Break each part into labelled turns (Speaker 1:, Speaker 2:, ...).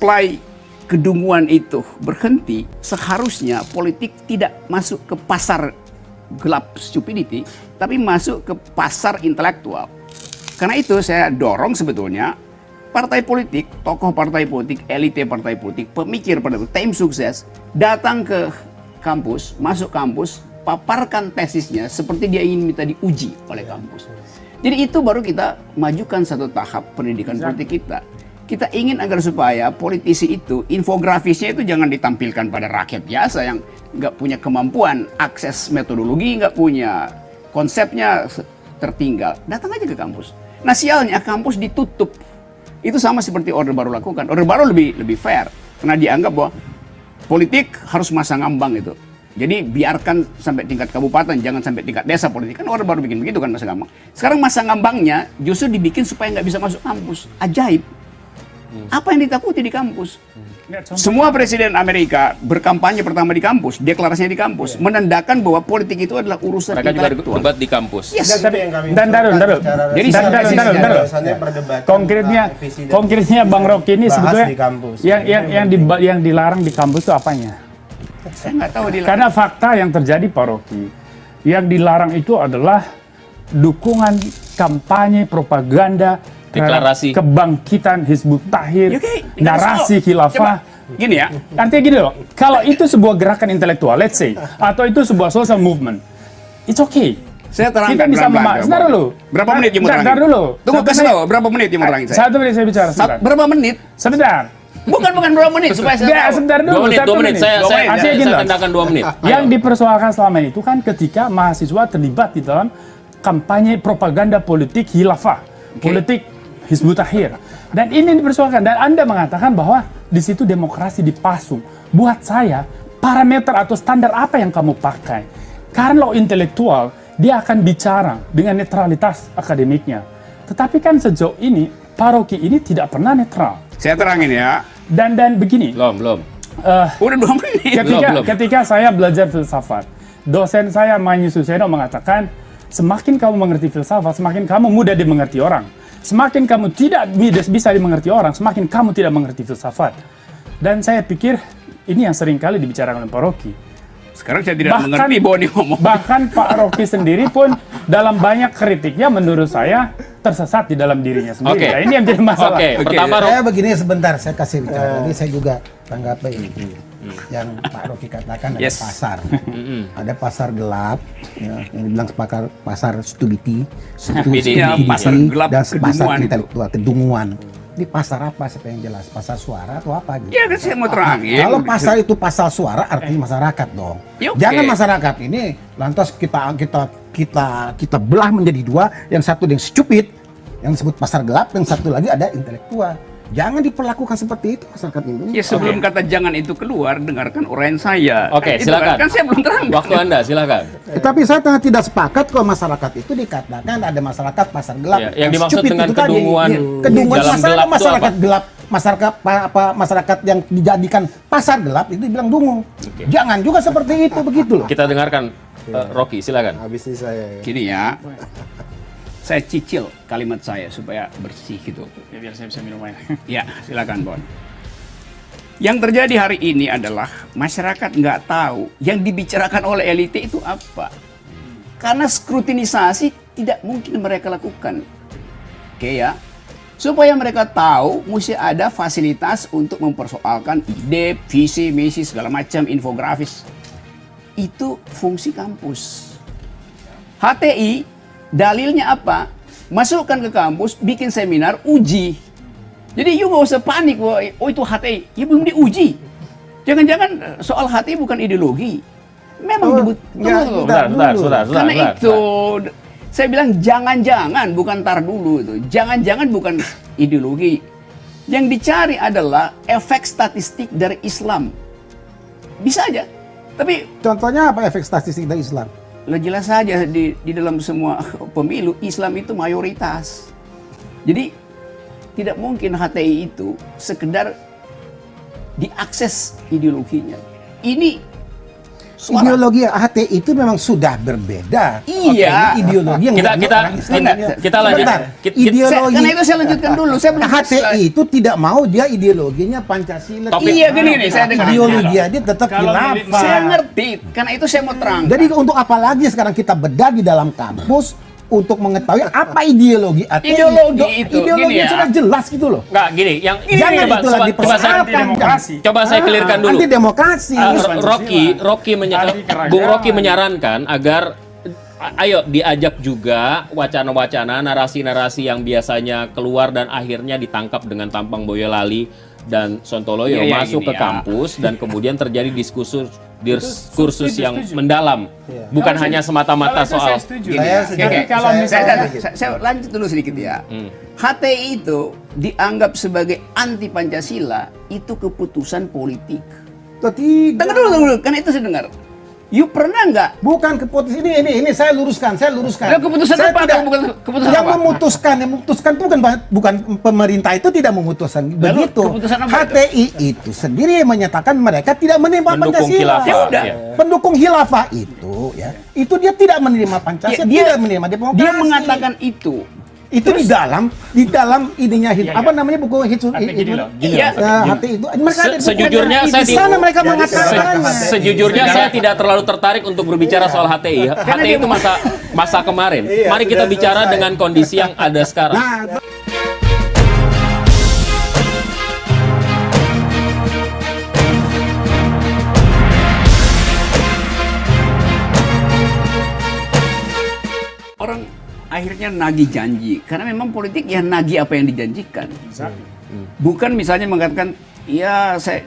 Speaker 1: supply kedunguan itu berhenti, seharusnya politik tidak masuk ke pasar gelap stupidity, tapi masuk ke pasar intelektual. Karena itu saya dorong sebetulnya partai politik, tokoh partai politik, elite partai politik, pemikir pada tim sukses datang ke kampus, masuk kampus, paparkan tesisnya seperti dia ingin minta diuji oleh kampus. Jadi itu baru kita majukan satu tahap pendidikan politik kita. Kita ingin agar supaya politisi itu infografisnya itu jangan ditampilkan pada rakyat biasa yang nggak punya kemampuan akses metodologi, nggak punya konsepnya tertinggal. Datang aja ke kampus. Nah sialnya kampus ditutup. Itu sama seperti Orde Baru lakukan. Orde Baru lebih fair karena dianggap bahwa politik harus masa ngambang itu. Jadi biarkan sampai tingkat kabupaten, jangan sampai tingkat desa politik. Kan Orde Baru bikin begitu kan masa ngambang. Sekarang masa ngambangnya justru dibikin supaya nggak bisa masuk kampus. Ajaib. Apa yang ditakuti di kampus? Semua presiden Amerika berkampanye pertama di kampus, deklarasinya di kampus, menandakan bahwa politik itu adalah urusan
Speaker 2: mereka juga
Speaker 1: intelektual.
Speaker 2: debat di kampus.
Speaker 1: Yes.
Speaker 3: Dan jadi konkretnya Bang Rocky ini sebetulnya yang dilarang di kampus itu apanya?
Speaker 1: Saya nggak tahu dilarang.
Speaker 3: Karena fakta yang terjadi Pak Rocky, yang dilarang itu adalah dukungan kampanye propaganda
Speaker 2: deklarasi
Speaker 3: kebangkitan Hizbut Tahrir, narasi khilafah.
Speaker 1: Gini ya,
Speaker 3: Artinya gini loh, kalau itu sebuah gerakan intelektual, let's say, atau itu sebuah social movement, it's okay.
Speaker 1: saya terangkan.
Speaker 3: Kita bisa sebentar dulu.
Speaker 1: Berapa menit yang mau terangin?
Speaker 3: Sebentar dulu.
Speaker 1: Tunggu kasih tahu berapa menit yang mau terangin saya?
Speaker 3: 1 menit saya bicara. Sebentar.
Speaker 1: Berapa menit?
Speaker 3: Sebentar.
Speaker 1: Bukan berapa menit supaya saya tahu.
Speaker 3: Sebentar dulu.
Speaker 2: 2 menit. Saya tendangkan 2 menit.
Speaker 3: Yang dipersoalkan selama itu kan ketika mahasiswa terlibat di dalam kampanye propaganda politik khilafah, politik Hizbut Tahrir. Dan ini dipersoalkan, dan Anda mengatakan bahwa di situ demokrasi dipasung. Buat saya, parameter atau standar apa yang kamu pakai? Karena lo intelektual, dia akan bicara dengan netralitas akademiknya. Tetapi kan sejauh ini, Pak Rocky ini tidak pernah netral.
Speaker 1: Saya terangin ya.
Speaker 3: Dan begini.
Speaker 2: Belum.
Speaker 1: Udah 2 menit.
Speaker 3: Ketika saya belajar filsafat, dosen saya Manyu Suseno mengatakan, semakin kamu mengerti filsafat, semakin kamu mudah dimengerti orang. Semakin kamu tidak bisa dimengerti orang, semakin kamu tidak mengerti filsafat. Dan saya pikir ini yang sering kali dibicarakan oleh Pak Rocky.
Speaker 1: Sekarang saya tidak mengerti bahwa dia ngomong.
Speaker 3: Bahkan Pak Rocky sendiri pun dalam banyak kritiknya menurut saya tersesat di dalam dirinya sendiri. Nah, ini yang jadi masalah.
Speaker 2: Pertama
Speaker 4: saya begini sebentar, saya kasih bicara. Ini saya juga tanggapi ini. Yang Pak Rocky katakan ada pasar. Ada pasar gelap, ya, yang dibilang pasar stupidity,
Speaker 1: pasar gelap
Speaker 4: dan pasar
Speaker 1: kedunguan
Speaker 4: intelektual, kedunguan. Ini pasar apa? Siapa yang jelas? Pasar suara atau apa gitu?
Speaker 1: Ya kan saya mau terangin.
Speaker 4: Kalau pasar itu pasar suara, artinya masyarakat dong. Jangan masyarakat ini lantas kita belah menjadi dua, yang satu yang stupid, yang disebut pasar gelap, yang satu lagi ada intelektual. Jangan diperlakukan seperti itu masyarakat Indonesia.
Speaker 1: Ya sebelum kata jangan itu keluar, dengarkan uraian saya.
Speaker 2: Silakan.
Speaker 1: Kan saya belum terang.
Speaker 2: Waktu Anda, silakan.
Speaker 4: Tapi saya tidak sepakat kalau masyarakat itu dikatakan ada masyarakat pasar gelap.
Speaker 2: Yang dimaksud dengan kedunguan
Speaker 4: masyarakat gelap, masyarakat yang dijadikan pasar gelap itu dibilang dungu. Jangan juga seperti itu begitu loh.
Speaker 2: Kita dengarkan Rocky, silakan.
Speaker 5: Habis ini saya.
Speaker 1: Gini ya. Saya cicil kalimat saya supaya bersih gitu.
Speaker 3: Ya, biar saya bisa minum air.
Speaker 1: Ya, silakan Bon. Yang terjadi hari ini adalah masyarakat nggak tahu yang dibicarakan oleh elite itu apa. Karena skrutinisasi tidak mungkin mereka lakukan. Oke ya. Supaya mereka tahu, mesti ada fasilitas untuk mempersoalkan ide, visi, misi, segala macam, infografis. Itu fungsi kampus. HTI dalilnya apa? Masukkan ke kampus, bikin seminar, uji. Jadi you gak usah panik bahwa itu HTI, ya belum diuji. Jangan-jangan soal HTI bukan ideologi. Memang
Speaker 2: Bentar.
Speaker 1: Karena itu saya bilang jangan-jangan bukan tar dulu itu. Jangan-jangan bukan ideologi. Yang dicari adalah efek statistik dari Islam. Bisa aja. Tapi
Speaker 4: Contohnya apa efek statistik dari Islam?
Speaker 1: jelas saja di dalam semua pemilu Islam itu mayoritas. Jadi tidak mungkin HTI itu sekedar diakses ideologinya. Ini suara.
Speaker 4: Ideologi HTI itu memang sudah berbeda.
Speaker 1: Iya.
Speaker 4: Oke, ini ideologi yang
Speaker 2: Kita-
Speaker 4: dianut
Speaker 2: kita-
Speaker 4: orang Islam.
Speaker 2: kita lanjut.
Speaker 4: Sebentar. Ideologi
Speaker 1: Karena itu saya lanjutkan dulu. Saya belum
Speaker 4: HTI itu tidak mau dia ideologinya Pancasila.
Speaker 2: Topik-
Speaker 1: Iya gini nih, saya dengar.
Speaker 4: Ideologi dia tetap
Speaker 3: Kalau
Speaker 4: khilafah.
Speaker 1: Saya ngerti, karena itu saya mau terang.
Speaker 4: Jadi untuk apa lagi sekarang kita bedah di dalam kampus untuk mengetahui apa ideologi HTI?
Speaker 1: Ideologi itu,
Speaker 4: Ideologi
Speaker 1: gini ya.
Speaker 4: sudah jelas gitu loh.
Speaker 2: Nggak, gini, yang
Speaker 4: Jangan
Speaker 2: coba,
Speaker 4: itulah
Speaker 2: coba,
Speaker 4: dipersoalkan.
Speaker 3: demokrasi.
Speaker 2: coba saya clearkan dulu.
Speaker 4: Anti demokrasi.
Speaker 2: Bung Rocky menyarankan agar ayo diajak juga wacana-wacana, narasi-narasi yang biasanya keluar dan akhirnya ditangkap dengan tampang Boyolali dan Sontoloyo
Speaker 1: Iya, iya,
Speaker 2: masuk
Speaker 1: gini
Speaker 2: ke
Speaker 1: ya.
Speaker 2: kampus dan kemudian terjadi diskursus
Speaker 3: setuju,
Speaker 2: yang
Speaker 3: setuju.
Speaker 2: mendalam, bukan
Speaker 3: Kalau
Speaker 2: hanya
Speaker 3: saya-
Speaker 2: semata-mata
Speaker 3: kalau itu
Speaker 2: soal
Speaker 3: saya setuju.
Speaker 1: Gini
Speaker 4: Saya
Speaker 1: ya.
Speaker 4: setuju.
Speaker 3: Jadi kalau misalnya
Speaker 1: Saya lanjut dulu sedikit ya. HTI itu dianggap sebagai anti Pancasila itu keputusan politik.
Speaker 4: Tidak.
Speaker 1: Dengar dulu, karena itu saya dengar. You pernah nggak?
Speaker 4: Bukan keputusan ini saya luruskan.
Speaker 1: Lah, keputusan
Speaker 4: Saya
Speaker 1: apa?
Speaker 4: tidak-
Speaker 1: Bukan keputusan
Speaker 4: yang
Speaker 1: apa?
Speaker 4: memutuskan itu bukan pemerintah itu tidak memutuskan begitu.
Speaker 1: keputusan apa
Speaker 4: HTI itu sendiri menyatakan mereka tidak menerima
Speaker 2: Mendukung
Speaker 4: Pancasila.
Speaker 2: khilafah.
Speaker 1: Ya udah.
Speaker 2: Iya.
Speaker 4: Pendukung khilafah itu dia tidak menerima Pancasila, tidak menerima demokrasi.
Speaker 1: Dia mengatakan itu.
Speaker 4: itu di dalam idenya
Speaker 3: Iya,
Speaker 4: apa
Speaker 3: iya.
Speaker 4: namanya buku Hitsu
Speaker 3: Tapi gini loh, gini
Speaker 1: Iya.
Speaker 3: loh.
Speaker 4: HTI itu mereka ada di
Speaker 2: Sejujurnya
Speaker 4: buku-
Speaker 2: saya
Speaker 4: di sana mereka
Speaker 2: se-
Speaker 4: mengatakan
Speaker 2: sejujurnya saya tidak terlalu tertarik untuk berbicara soal HTI. HTI itu masa kemarin.
Speaker 5: Iya,
Speaker 2: Mari kita
Speaker 5: sudah
Speaker 2: bicara
Speaker 5: selesai.
Speaker 2: dengan kondisi yang ada sekarang.
Speaker 4: Nah,
Speaker 1: Orang akhirnya nagih janji. Karena memang politik ya nagih apa yang dijanjikan. Bukan misalnya mengatakan, ya saya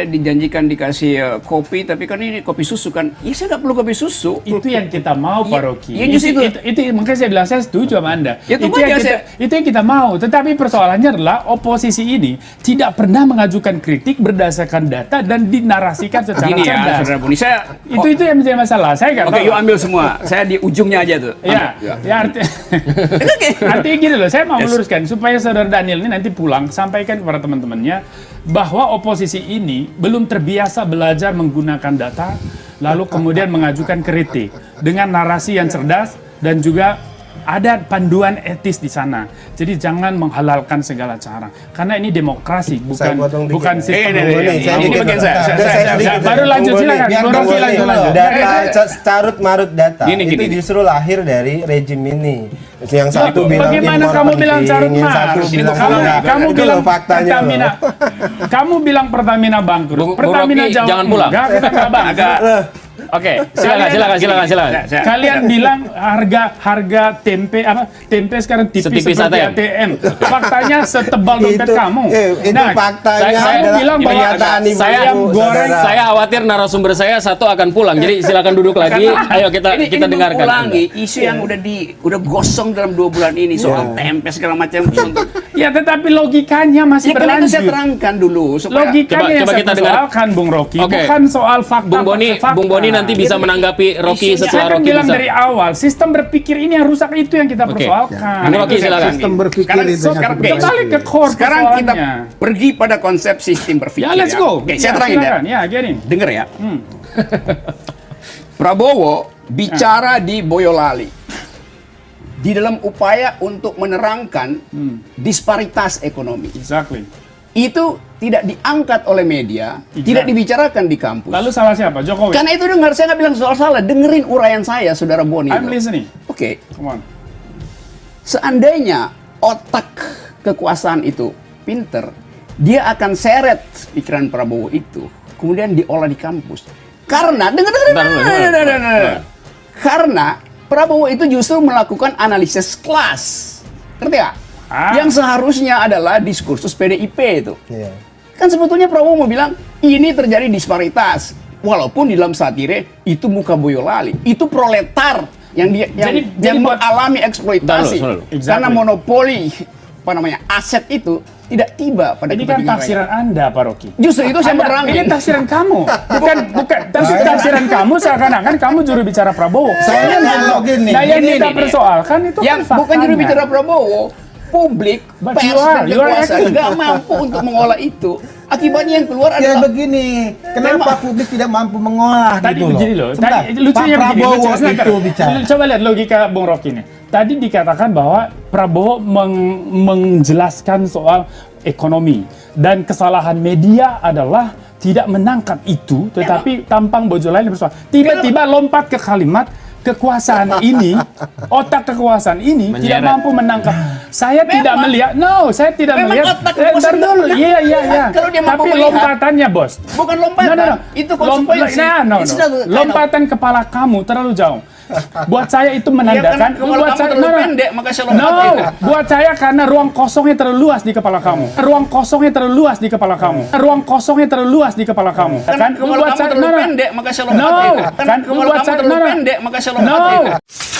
Speaker 1: dijanjikan dikasih kopi, tapi kan ini kopi susu kan. Ya saya nggak perlu kopi susu.
Speaker 3: Itu yang kita mau, Pak
Speaker 1: Iya,
Speaker 3: Rocky.
Speaker 1: iya, justru
Speaker 3: itu makanya saya bilang saya setuju sama Anda.
Speaker 1: Ya, itu
Speaker 3: yang
Speaker 1: aja
Speaker 3: itu yang kita mau. Tetapi persoalannya adalah oposisi ini tidak pernah mengajukan kritik berdasarkan data dan dinarasikan secara
Speaker 1: Gini ya,
Speaker 3: cerdas.
Speaker 1: Saudara Buni, saya
Speaker 3: Itu yang menjadi masalah. Saya nggak
Speaker 1: Oke,
Speaker 3: tahu.
Speaker 1: yuk ambil semua. Saya di ujungnya aja tuh.
Speaker 3: Ya, ya artinya gini loh, saya mau meluruskan supaya saudara Daniel ini nanti pulang sampaikan kepada teman-temannya bahwa oposisi ini belum terbiasa belajar menggunakan data lalu kemudian mengajukan kritik dengan narasi yang cerdas dan juga ada panduan etis di sana. Jadi jangan menghalalkan segala cara karena ini demokrasi
Speaker 5: Saya potong dikit
Speaker 3: bukan
Speaker 5: ya.
Speaker 3: sistem.
Speaker 5: Saya
Speaker 1: ini
Speaker 5: dikit.
Speaker 1: bagian saya.
Speaker 3: Baru lanjut, silakan.
Speaker 4: biar
Speaker 3: Bung Rocky
Speaker 4: Bung
Speaker 3: lanjut.
Speaker 4: Rocky
Speaker 5: Data carut marut data
Speaker 1: Gini,
Speaker 5: itu
Speaker 1: gini.
Speaker 5: justru lahir dari rejim ini. Yang satu
Speaker 3: Loh,
Speaker 5: bilang
Speaker 3: bagaimana
Speaker 5: impor
Speaker 3: kamu
Speaker 5: penting,
Speaker 3: bilang carut
Speaker 5: yang satu
Speaker 3: marut?
Speaker 5: bilang
Speaker 3: Kamu,
Speaker 5: enggak.
Speaker 3: kamu
Speaker 5: Itu
Speaker 3: bilang
Speaker 5: loh faktanya
Speaker 3: Pertamina,
Speaker 5: loh.
Speaker 3: kamu bilang Pertamina bangkrut.
Speaker 2: Bung
Speaker 3: Pertamina
Speaker 2: Rocky,
Speaker 3: jawab
Speaker 2: jangan pulang.
Speaker 3: enggak, kita nggak bangkrut.
Speaker 2: Oke, silakan.
Speaker 3: Kalian bilang harga tempe sekarang tipis
Speaker 2: Setipis
Speaker 3: seperti
Speaker 2: ATM.
Speaker 3: ATM. Faktanya setebal dompet
Speaker 5: Itu-
Speaker 3: kamu.
Speaker 5: itu faktanya
Speaker 3: saya
Speaker 5: adalah
Speaker 3: bilang bahwa
Speaker 5: pernyataan ibu
Speaker 2: saya
Speaker 3: goreng
Speaker 5: saudara.
Speaker 2: saya khawatir narasumber saya satu akan pulang. Jadi silakan duduk lagi. Ayo kita dengarkan.
Speaker 1: ulangi isu yang udah gosong dalam 2 bulan ini soal tempe segala macam.
Speaker 3: ya tetapi logikanya masih
Speaker 1: Ya karena itu saya
Speaker 3: berlanjut.
Speaker 1: terangkan dulu supaya
Speaker 3: Logikanya yang
Speaker 2: coba
Speaker 3: saya
Speaker 2: kita dengar.
Speaker 3: persoalkan Bung Rocky,
Speaker 2: Oke.
Speaker 3: bukan soal fakta.
Speaker 2: Bung Boni nanti bisa menanggapi Rocky
Speaker 1: isunya-
Speaker 2: setelah
Speaker 3: Saya kan
Speaker 2: Rocky
Speaker 3: bilang
Speaker 2: bisa.
Speaker 3: dari awal, sistem berpikir ini yang rusak itu yang kita
Speaker 2: Oke.
Speaker 3: persoalkan.
Speaker 2: Bung Rocky silakan.
Speaker 4: sistem berpikir
Speaker 1: Sekarang-
Speaker 4: itu
Speaker 1: sekarang-
Speaker 4: yang
Speaker 3: Kembali ke core
Speaker 1: sekarang kita
Speaker 3: persoalannya.
Speaker 1: pergi pada konsep sistem berpikir.
Speaker 3: Ya, let's go.
Speaker 1: Oke, saya terangin ya.
Speaker 3: silakan. Ya, get in.
Speaker 1: Dengar ya. Prabowo bicara di Boyolali di dalam upaya untuk menerangkan disparitas ekonomi.
Speaker 3: Exactly.
Speaker 1: Itu tidak diangkat oleh media, tidak dibicarakan di kampus.
Speaker 3: Lalu salah siapa? Jokowi.
Speaker 1: Karena itu dengar, saya nggak bilang soal salah, dengerin uraian saya, Saudara Boni.
Speaker 3: I'm listening.
Speaker 1: Oke,
Speaker 3: Come on.
Speaker 1: seandainya otak kekuasaan itu pinter, dia akan seret pikiran Prabowo itu, kemudian diolah di kampus. Karena, dengar. Karena Prabowo itu justru melakukan analisis kelas. Ngerti nggak? Yang seharusnya adalah diskursus PDIP itu.
Speaker 5: Iya.
Speaker 1: Kan sebetulnya Prabowo mau bilang, ini terjadi disparitas. Walaupun di dalam satire, itu muka Boyolali. Itu proletar yang
Speaker 3: Jadi buat-
Speaker 1: mengalami eksploitasi.
Speaker 2: Tahan dulu.
Speaker 3: Exactly.
Speaker 1: Karena monopoli aset itu tidak tiba pada
Speaker 3: Ini kan
Speaker 1: kepentingan
Speaker 3: tafsiran
Speaker 1: rakyat.
Speaker 3: Anda, Pak Rocky.
Speaker 1: Justru itu saya
Speaker 3: Ini
Speaker 1: menerangin.
Speaker 3: tafsiran kamu. Bukan tafsiran kamu seakan-akan kamu juru bicara Prabowo.
Speaker 4: Saya kalau gini,
Speaker 3: Nah, yang
Speaker 1: gini,
Speaker 3: kita
Speaker 1: nih.
Speaker 3: persoalkan itu
Speaker 1: Yang
Speaker 3: kan
Speaker 1: bukan juru
Speaker 3: faktanya.
Speaker 1: bicara Prabowo. publik,
Speaker 3: But
Speaker 1: pers
Speaker 3: you are
Speaker 1: dan kekuasaan
Speaker 3: acting.
Speaker 1: nggak mampu untuk mengolah itu. Akibatnya yang keluar
Speaker 4: Ya
Speaker 1: adalah
Speaker 4: begini, kenapa publik tidak mampu mengolah
Speaker 3: Tadi
Speaker 4: gitu loh?
Speaker 3: begini loh,
Speaker 4: Sebentar,
Speaker 3: tadi lucunya
Speaker 4: Pak
Speaker 3: begini,
Speaker 4: Prabowo
Speaker 3: sebentar.
Speaker 4: itu bicara.
Speaker 3: Coba lihat logika Bung Rocky ini. Tadi dikatakan bahwa Prabowo menjelaskan soal ekonomi dan kesalahan media adalah tidak menangkap itu, tetapi tampang Bojolali bersoal. Tiba-tiba lompat ke kalimat kekuasaan ini, otak kekuasaan ini tidak
Speaker 2: Menyeret.
Speaker 3: mampu menangkap. Saya tidak melihat, saya tidak
Speaker 1: Memang
Speaker 3: melihat.
Speaker 1: otak
Speaker 3: Ntar
Speaker 1: kekuasaan
Speaker 3: dulu,
Speaker 1: nggak-
Speaker 3: iya.
Speaker 1: Kalau dia mampu
Speaker 3: Tapi
Speaker 1: melihat,
Speaker 3: lompatannya bos.
Speaker 1: bukan lompatan,
Speaker 3: No.
Speaker 1: itu konsekuensi.
Speaker 3: No.
Speaker 1: It's not a kind of-
Speaker 3: Lompatan kepala kamu terlalu jauh. Buat saya itu menandakan.
Speaker 1: Ya, karena kepala
Speaker 3: buat
Speaker 1: kamu
Speaker 3: saya,
Speaker 1: terlalu pendek, maka saya
Speaker 3: No,
Speaker 1: lompatin.
Speaker 3: buat saya karena ruang kosongnya terlalu luas di kepala kamu. Ruang kosongnya terlalu luas di kepala kamu. Ruang kosongnya terlalu luas di kepala kamu.
Speaker 1: Karena kepala kamu terlalu pendek, maka saya lompatin.
Speaker 3: No,
Speaker 1: Karena
Speaker 3: kan
Speaker 1: kepala
Speaker 3: buat
Speaker 1: kamu
Speaker 3: saya
Speaker 1: terlalu pendek, maka saya lompatin.
Speaker 3: No.